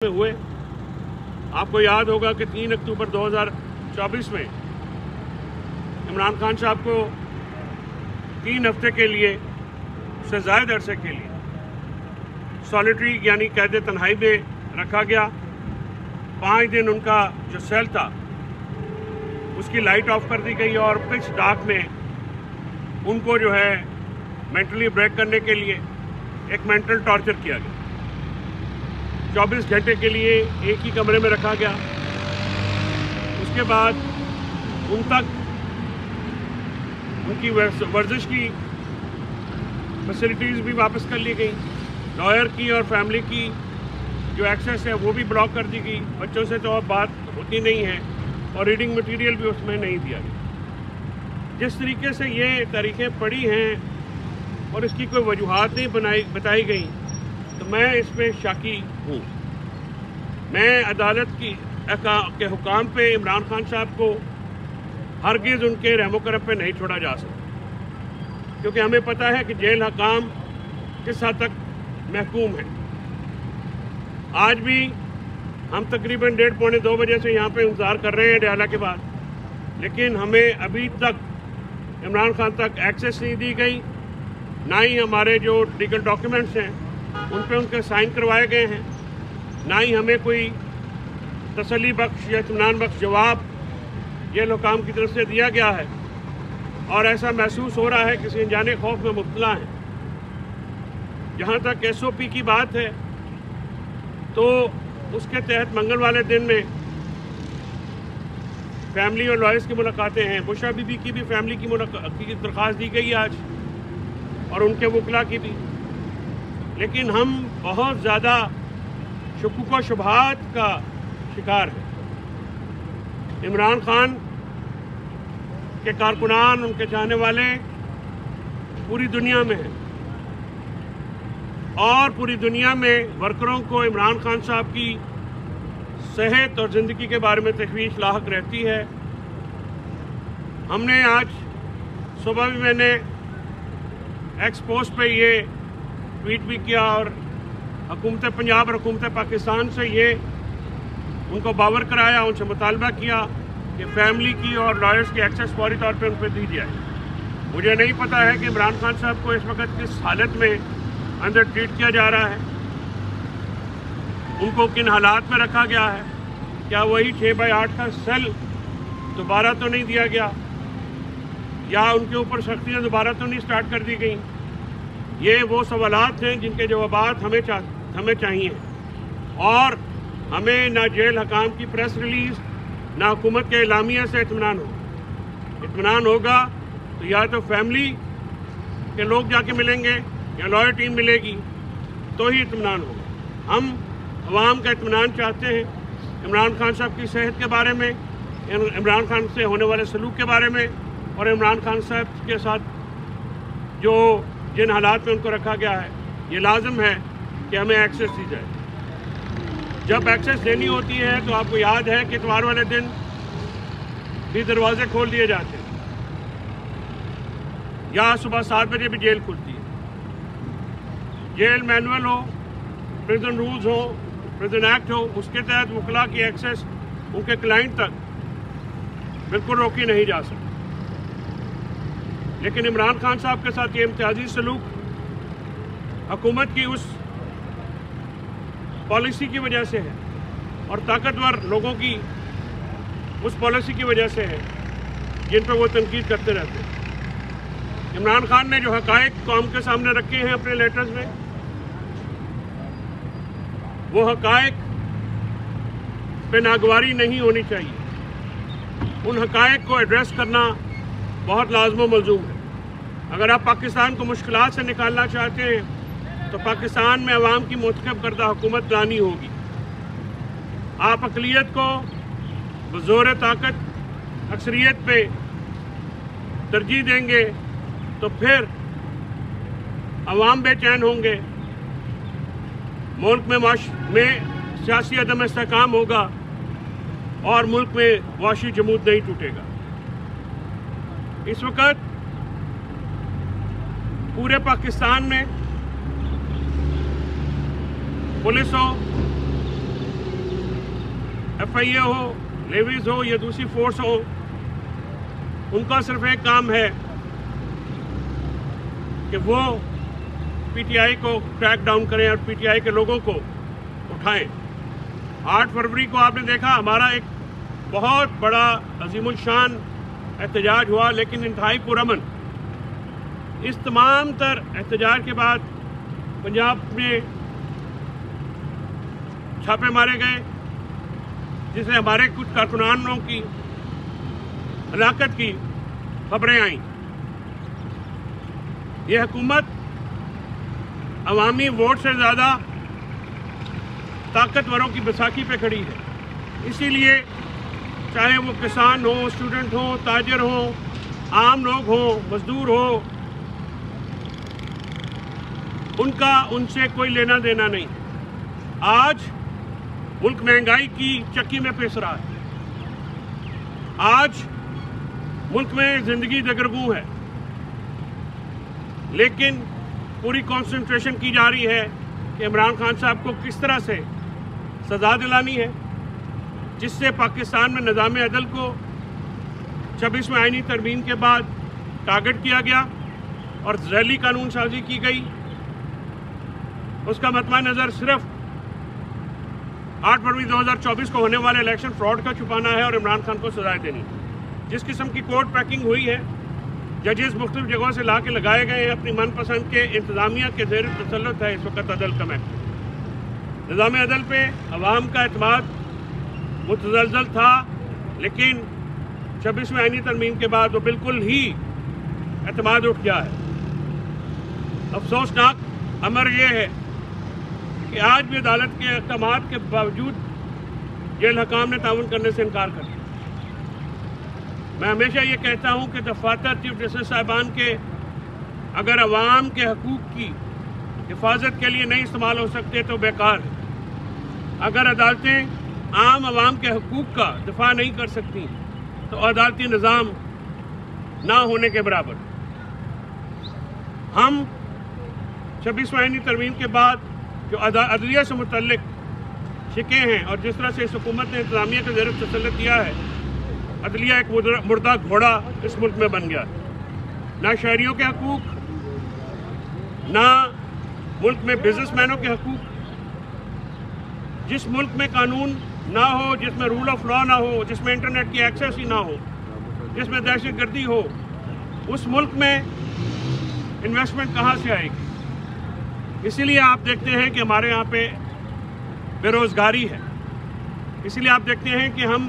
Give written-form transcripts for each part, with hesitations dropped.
में हुए। आपको याद होगा कि 3 अक्टूबर 2024 में इमरान खान साहब को 3 हफ्ते के लिए से ज़ायद अरसे के लिए सॉलिटरी यानी कैद तन्हाई में रखा गया। 5 दिन उनका जो सेल था उसकी लाइट ऑफ कर दी गई और पिच डार्क में उनको जो है मेंटली ब्रेक करने के लिए एक मेंटल टॉर्चर किया गया। 24 घंटे के लिए एक ही कमरे में रखा गया। उसके बाद उन तक उनकी वर्जिश की फैसिलिटीज़ भी वापस कर ली गई। लॉयर की और फैमिली की जो एक्सेस है वो भी ब्लॉक कर दी गई। बच्चों से तो अब बात होती नहीं है और रीडिंग मटेरियल भी उसमें नहीं दिया गया। जिस तरीके से ये तारीखें पड़ी हैं और इसकी कोई वजूहात नहीं बताई गई तो मैं इसमें शाकी हूँ। मैं अदालत के हुकाम पे इमरान खान साहब को हरगिज़ उनके रहमो करम पे नहीं छोड़ा जा सकता, क्योंकि हमें पता है कि जेल हकाम किस हद तक महकूम है। आज भी हम तकरीबन 1:30-2 बजे से यहाँ पे इंतज़ार कर रहे हैं डयाला के बाद, लेकिन हमें अभी तक इमरान खान तक एक्सेस नहीं दी गई। ना ही हमारे जो लीगल डॉक्यूमेंट्स हैं उन पे उनके साइन करवाए गए हैं, ना ही हमें कोई तसल्ली बख्श या इत्मीनान बख्श जवाब जेल हुकाम की तरफ से दिया गया है। और ऐसा महसूस हो रहा है किसी अनजाने खौफ में मुब्तला है। जहाँ तक SOP की बात है तो उसके तहत मंगल वाले दिन में फैमिली और लॉयर्स की मुलाकातें हैं। बुशरा बीबी की भी फैमिली की दरख्वास्त दी गई आज और उनके वकला की भी। लेकिन हम बहुत ज़्यादा शुकूक व शुबहात का शिकार हैं। इमरान खान के कारकुनान, उनके चाहने वाले पूरी दुनिया में हैं और पूरी दुनिया में वर्करों को इमरान खान साहब की सेहत और ज़िंदगी के बारे में तशवीश लाहक रहती है। हमने आज सुबह भी मैंने एक्स पोस्ट पे ये ट्वीट भी किया और हुकूमत पंजाब और हुकूमत पाकिस्तान से ये उनको बावर कराया, उनसे मुतालबा किया कि फैमिली की और लॉयर्स की एक्सेस फौरी तौर पे उन पर दी जाए। मुझे नहीं पता है कि इमरान खान साहब को इस वक्त किस हालत में अंदर ट्रीट किया जा रहा है, उनको किन हालात में रखा गया है। क्या वही 6x8 का सेल दोबारा तो नहीं दिया गया या उनके ऊपर सख्तियाँ दोबारा तो नहीं स्टार्ट कर दी गई? ये वो सवालात हैं जिनके जवाबात हमें चाहिए। और हमें ना जेल हकाम की प्रेस रिलीज़ ना हुकूमत के एलामिया से इत्मीनान होगा तो या तो फैमिली के लोग जाके मिलेंगे या लॉयर टीम मिलेगी तो ही इत्मीनान होगा। हम अवाम का इत्मीनान चाहते हैं इमरान खान साहब की सेहत के बारे में, इमरान खान से होने वाले सलूक के बारे में और इमरान खान साहब के साथ जो जिन हालात में उनको रखा गया है। ये लाजम है कि हमें एक्सेस दी जाए। जब एक्सेस देनी होती है तो आपको याद है कि इतवार वाले दिन भी दरवाजे खोल दिए जाते हैं या सुबह 7 बजे भी जेल खुलती है। जेल मैनुअल हो, प्रिजन रूल्स हो, प्रिजन एक्ट हो, उसके तहत वकला की एक्सेस उनके क्लाइंट तक बिल्कुल रोकी नहीं जा सकती। लेकिन इमरान खान साहब के साथ ये इम्तियाजी सलूक हुकूमत की उस पॉलिसी की वजह से है और ताकतवर लोगों की उस पॉलिसी की वजह से है जिन पर वो तनकीद करते रहते हैं। इमरान खान ने जो हक़ाइक़ कौम के सामने रखे हैं अपने लेटर्स में, वो हक़ाइक़ पे नागवारी नहीं होनी चाहिए। उन हक़ाइक़ को एड्रेस करना बहुत लाज़िम व मलज़ूम है। अगर आप पाकिस्तान को मुश्किलात से निकालना चाहते हैं तो पाकिस्तान में अवाम की मुंतखब करदा हुकूमत लानी होगी। आप अक़लियत को बज़ोर ताकत अक्सरियत पे तरजीह देंगे तो फिर अवाम बेचैन होंगे, मुल्क में सियासी अदम इस्तेहकाम होगा और मुल्क में वाशी जमूद नहीं टूटेगा। इस वक्त पूरे पाकिस्तान में पुलिस हो, FIA हो, लेवीज हो या दूसरी फोर्स हो, उनका सिर्फ एक काम है कि वो PTI को क्रैक डाउन करें और PTI के लोगों को उठाएं। 8 फरवरी को आपने देखा हमारा एक बहुत बड़ा अजीमुल शान एहतजाज हुआ, लेकिन इंतहाई पुरअमन। इस तमाम तर एहतजाज के बाद पंजाब में छापे मारे गए, जिससे हमारे कुछ कारकुनानों की हलाकत की खबरें आईं। ये हुकूमत अवामी वोट से ज़्यादा ताकतवरों की बैसाखी पे खड़ी है। इसीलिए चाहे वो किसान हो, स्टूडेंट हो, ताजर हो, आम लोग हो, मजदूर हो, उनका उनसे कोई लेना देना नहीं। आज मुल्क महंगाई की चक्की में पिस रहा है। आज मुल्क में ज़िंदगी दगरगू है, लेकिन पूरी कंसंट्रेशन की जा रही है कि इमरान खान साहब को किस तरह से सज़ा दिलानी है, जिससे पाकिस्तान में निज़ाम अदल को 26वें आईनी तरमीम के बाद टारगेट किया गया और झैली कानून साजी की गई। उसका मतमा नज़र सिर्फ 8 फरवरी 2024 को होने वाले इलेक्शन फ्रॉड का छुपाना है और इमरान खान को सजाएं देनी। जिस किस्म की कोर्ट पैकिंग हुई है, जजेस मुख्तलिफ जगहों से ला के लगाए गए हैं, अपनी मनपसंद के इंतज़ामिया के ज़ेर तसल्लुत है इस वक्त अदल का महकमा। निज़ाम अदल पे अवाम का एतमाद मुतज़लज़ल था, लेकिन 26वें आईनी तरमीम के बाद वो बिल्कुल ही एतमाद उठ गया है। अफसोसनाक अमर ये है कि आज भी अदालत के अहकामात के बावजूद जेल हकाम ने ताउन करने से इनकार कर दिया। मैं हमेशा ये कहता हूँ कि दफातर चीफ जस्टिस साहिबान के अगर अवाम के हकूक़ की हिफाजत के लिए नहीं इस्तेमाल हो सकते तो बेकार है। अगर अदालतें आम अवाम के हकूक़ का दिफा नहीं कर सकती तो अदालती निज़ाम ना होने के बराबर। हम 26वें आईनी तरमीम के बाद जो अदलिया से मुतल्लिक शिकें हैं और जिस तरह से इस हुकूमत ने इंतज़ामिया का ज़ेर तसल्लुत दिया है, अदलिया एक मुर्दा घोड़ा इस मुल्क में बन गया। ना शहरियों के हकूक़, ना मुल्क में बिजनेसमैनों के हकूक़। जिस मुल्क में कानून ना हो, जिसमें रूल ऑफ लॉ ना हो, जिसमें इंटरनेट की एक्सेस ही ना हो, जिसमें दहशतगर्दी हो, उस मुल्क में इन्वेस्टमेंट कहाँ से आएगी? इसीलिए आप देखते हैं कि हमारे यहाँ पे बेरोज़गारी है। इसीलिए आप देखते हैं कि हम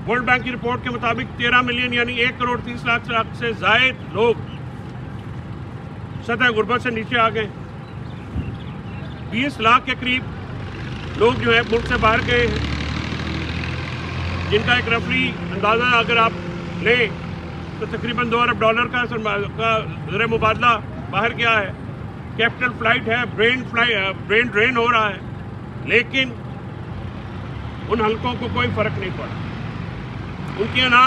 वर्ल्ड बैंक की रिपोर्ट के मुताबिक 13 मिलियन यानी 1 करोड़ 30 लाख से ज़ायद लोग सतह गुर्बत से नीचे आ गए। 20 लाख के करीब लोग जो है मुल्क से बाहर गए हैं, जिनका एक रफली अंदाज़ा अगर आप लें तो तकरीबन $2 अरब का ज़र मुबादला बाहर गया है। कैपिटल फ्लाइट है, ब्रेन ड्रेन हो रहा है, लेकिन उन हलकों को कोई फ़र्क नहीं पड़ा। उनकी अना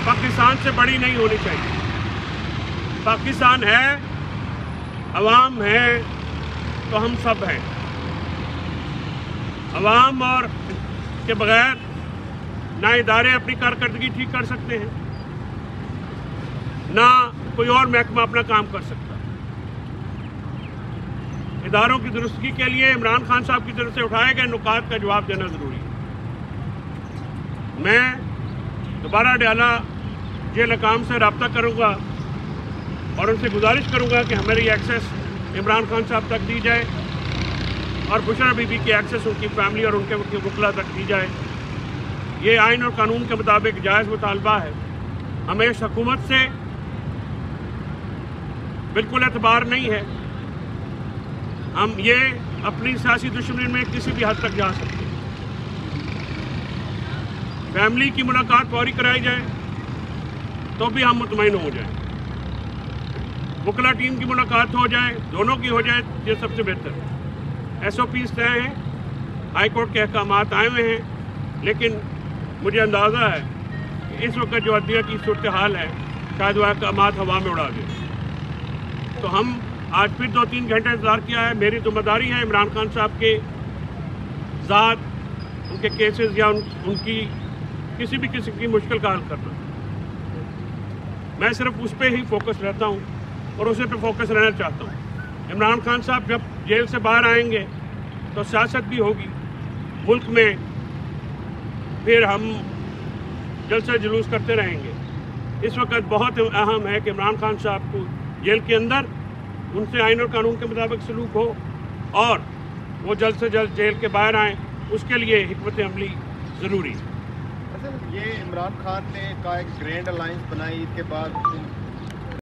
पाकिस्तान से बड़ी नहीं होनी चाहिए। पाकिस्तान है, अवाम है, तो हम सब हैं। अवाम और के बगैर ना इदारे अपनी कारकर्दगी ठीक कर सकते हैं, ना कोई और महकमा अपना काम कर सकता। इदारों की दुरुस्तगी के लिए इमरान खान साहब की तरफ से उठाए गए नुकात का जवाब देना ज़रूरी है। मैं दोबारा डयाला जेल हकाम से रब्ता करूँगा और उनसे गुजारिश करूँगा कि हमारी एक्सेस इमरान खान साहब तक दी जाए और बुशरा बीबी की एक्सेस उनकी फैमिली और उनके वकला तक दी जाए। ये आइन और कानून के मुताबिक जायज़ मुतालबा है। हमें इस हुकूमत से बिल्कुल एतबार नहीं है। हम ये अपनी सियासी दुश्मनी में किसी भी हद तक जा सकते हैं। फैमिली की मुलाकात फौरी कराई जाए तो भी हम मुतमईन हो जाएं। वकला टीम की मुलाकात हो जाए, दोनों की हो जाए, ये सबसे बेहतर है। SOPs तय हैं, हाई कोर्ट के अहकामात आए हुए हैं, लेकिन मुझे अंदाज़ा है कि इस वक्त जो अदलिया की सूरत हाल है, शायद वह अहकामात हवा में उड़ा दें। तो हम आज फिर 2-3 घंटे इंतज़ार किया है। मेरी जिम्मेदारी है इमरान खान साहब के ज़ात उनके केसेस या उनकी किसी भी किस्म की मुश्किल का हल करना। मैं सिर्फ उस पर ही फोकस रहता हूँ और उसी पे फोकस रहना चाहता हूँ। इमरान खान साहब जब जेल से बाहर आएंगे तो सियासत भी होगी मुल्क में, फिर हम जलसा जुलूस करते रहेंगे। इस वक्त बहुत अहम है कि इमरान खान साहब को जेल के अंदर उनसे आइन और कानून के मुताबिक सलूक हो और वो जल्द से जल्द जेल के बाहर आएँ, उसके लिए हिकमत अमली ज़रूरी है। ये इमरान खान ने का एक ग्रैंड अलायंस बनाई, इसके बाद